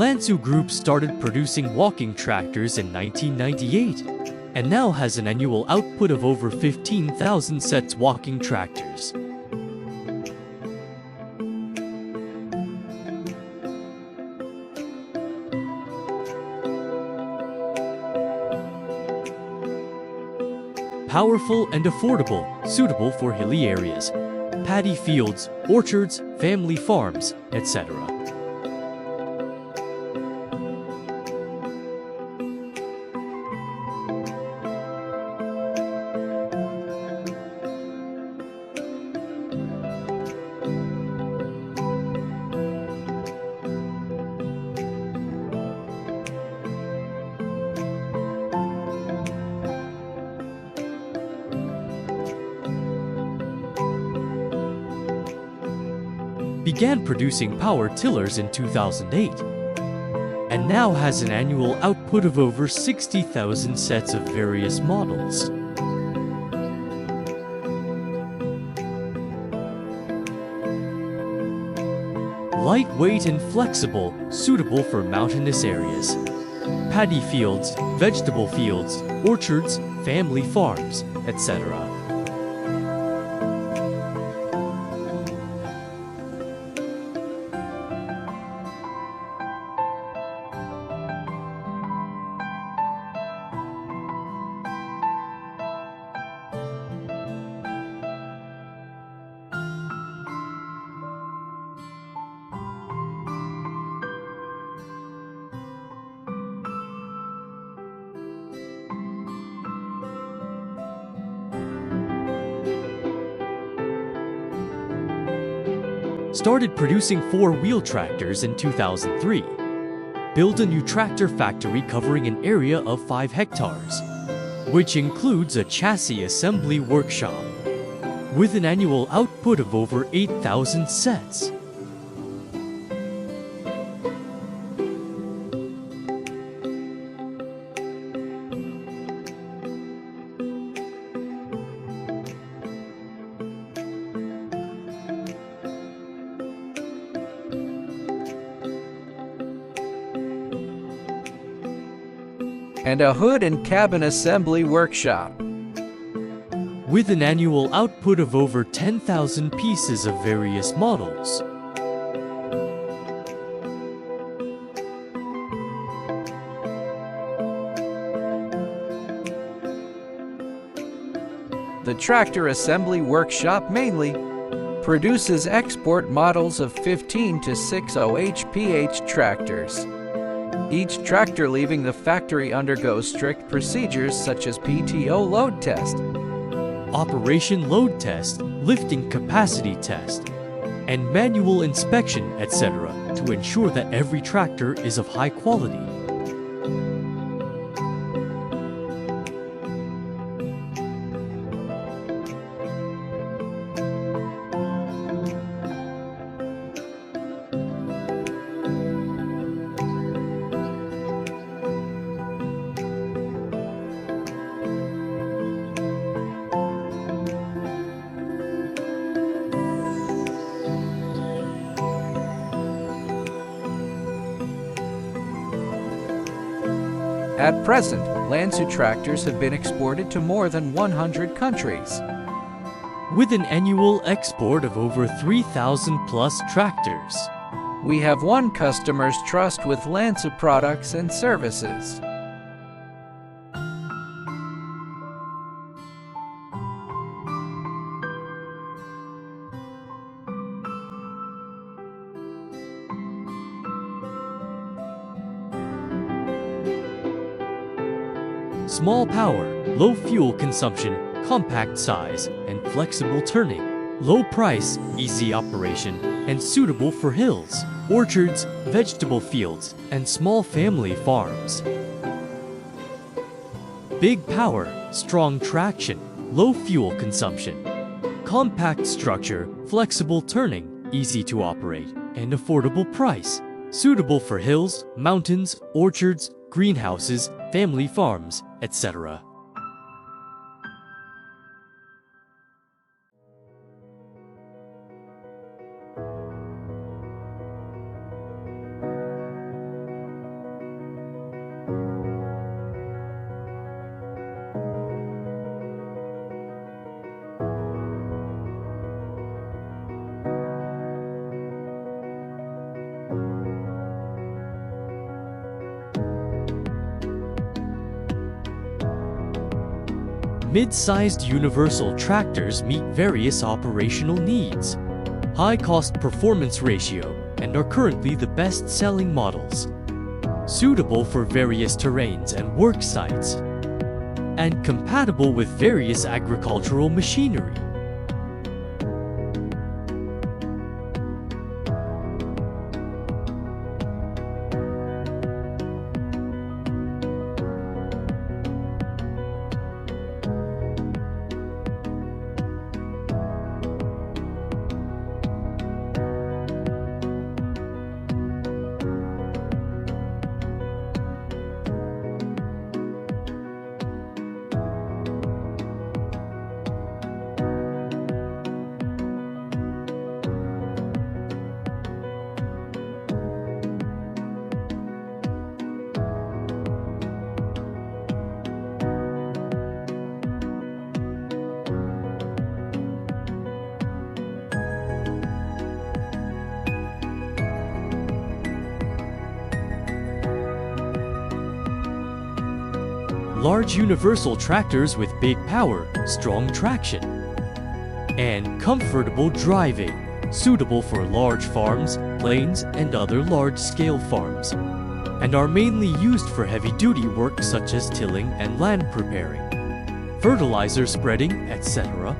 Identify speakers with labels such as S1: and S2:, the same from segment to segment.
S1: Lansu Group started producing walking tractors in 1998 and now has an annual output of over 15,000 sets walking tractors. Powerful and affordable, suitable for hilly areas, paddy fields, orchards, family farms, etc. Began producing power tillers in 2008 and now has an annual output of over 60,000 sets of various models. Lightweight and flexible, suitable for mountainous areas, paddy fields, vegetable fields, orchards, family farms, etc. Started producing four-wheel tractors in 2003. Built a new tractor factory covering an area of 5 hectares, which includes a chassis assembly workshop, with an annual output of over 8,000 sets.
S2: And a hood and cabin assembly workshop,
S1: with an annual output of over 10,000 pieces of various models.
S2: The tractor assembly workshop mainly produces export models of 15 to 60 HPH tractors. Each tractor leaving the factory undergoes strict procedures such as PTO load test,
S1: operation load test, lifting capacity test, and manual inspection, etc. to ensure that every tractor is of high quality.
S2: At present, Lansu tractors have been exported to more than 100 countries,
S1: with an annual export of over 3,000 plus tractors.
S2: We have won customers' trust with Lansu products and services.
S1: Small power, low fuel consumption, compact size, and flexible turning. Low price, easy operation, and suitable for hills, orchards, vegetable fields, and small family farms. Big power, strong traction, low fuel consumption. Compact structure, flexible turning, easy to operate, and affordable price. Suitable for hills, mountains, orchards, greenhouses, family farms, etc. Mid-sized universal tractors meet various operational needs, high cost-performance ratio, and are currently the best-selling models, suitable for various terrains and work sites, and compatible with various agricultural machinery. Large universal tractors with big power, strong traction, and comfortable driving, suitable for large farms, plains, and other large-scale farms, and are mainly used for heavy-duty work such as tilling and land preparing, fertilizer spreading, etc.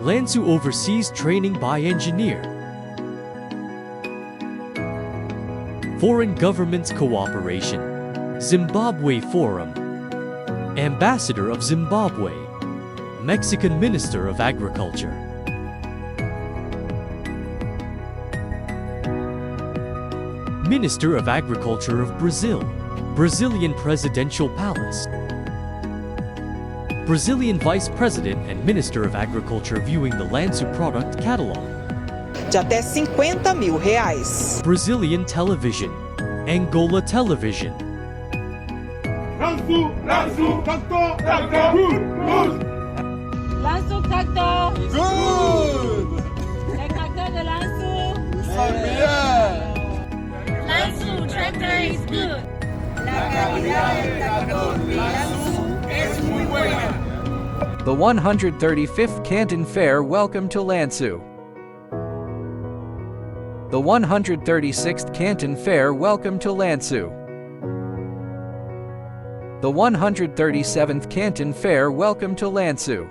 S1: Lansu oversees training by engineer, foreign governments cooperation, Zimbabwe Forum, Ambassador of Zimbabwe, Mexican Minister of Agriculture. Minister of Agriculture of Brazil, Brazilian Presidential Palace, Brazilian Vice President and Minister of Agriculture viewing the Lansu product catalog.
S3: De até R$ 50.000.
S1: Brazilian Television, Angola Television.
S4: Lansu, Lansu, Canton, Canton, good, good.
S5: Lansu tractor.
S4: Good.
S5: Le tracteur de Lansu.
S4: C'est bien.
S5: Lansu tractor is good.
S4: La calidad del tractor de Lansu es muy buena.
S2: The 135th Canton Fair Welcome to Lansu. The 136th Canton Fair Welcome to Lansu. The 137th Canton Fair Welcome to Lansu.